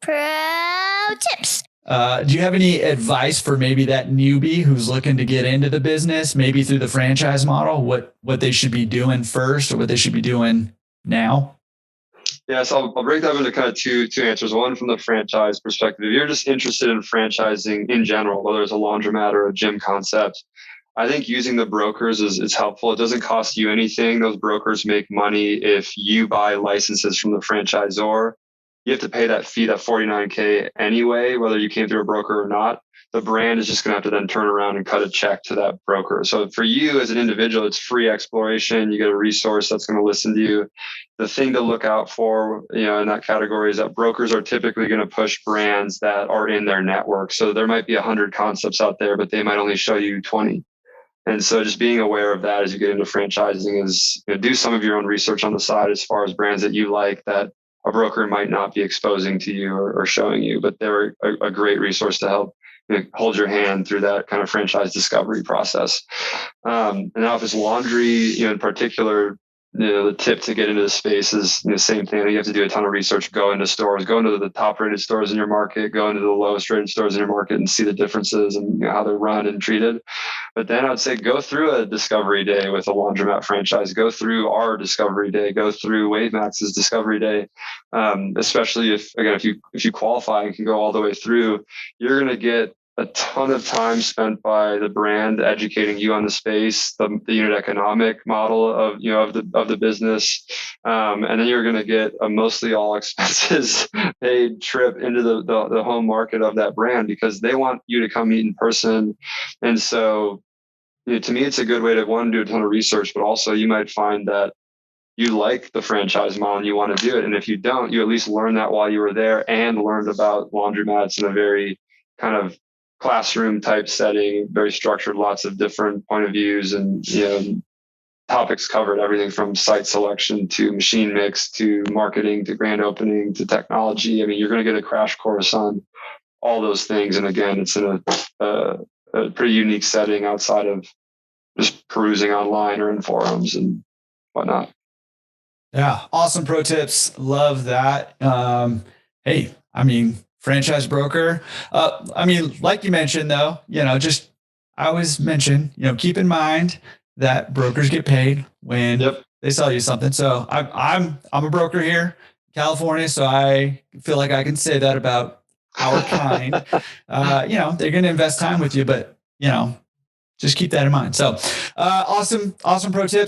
Pro tips. Do you have any advice for maybe that newbie who's looking to get into the business, maybe through the franchise model, what they should be doing first or what they should be doing now? Yeah, so I'll break that into kind of two answers. One from the franchise perspective. If you're just interested in franchising in general, whether it's a laundromat or a gym concept, I think using the brokers is helpful. It doesn't cost you anything. Those brokers make money if you buy licenses from the franchisor. You have to pay that fee, that $49K anyway, whether you came through a broker or not. The brand is just going to have to then turn around and cut a check to that broker. So for you as an individual, it's free exploration. You get a resource that's going to listen to you. The thing to look out for, in that category is that brokers are typically going to push brands that are in their network. So there might be 100 concepts out there, but they might only show you 20. And so just being aware of that as you get into franchising is do some of your own research on the side as far as brands that you like that a broker might not be exposing to you or showing you, but they're a great resource to help hold your hand through that kind of franchise discovery process. And now if it's laundry, in particular, the tip to get into the space is the same thing. You have to do a ton of research, go into stores, go into the top rated stores in your market, go into the lowest rated stores in your market and see the differences and how they're run and treated. But then I'd say go through a discovery day with a laundromat franchise, go through our discovery day, go through WaveMax's discovery day. Especially if you qualify and can go all the way through, you're going to get a ton of time spent by the brand educating you on the space, the unit economic model of the business, and then you're going to get a mostly all expenses paid trip into the home market of that brand because they want you to come meet in person. And so, to me, it's a good way to do a ton of research, but also you might find that you like the franchise model and you want to do it. And if you don't, you at least learn that while you were there and learned about laundromats in a very kind of classroom type setting, very structured, lots of different point of views and topics covered, everything from site selection to machine mix to marketing to grand opening to technology. I mean, you're going to get a crash course on all those things. And again, it's in a pretty unique setting outside of just perusing online or in forums and whatnot. Yeah, awesome pro tips. Love that. Hey, I mean, franchise broker. Like you mentioned though, I always mention, keep in mind that brokers get paid when they sell you something. So I'm a broker here in California, so I feel like I can say that about our kind. They're going to invest time with you, but just keep that in mind. So awesome pro tip.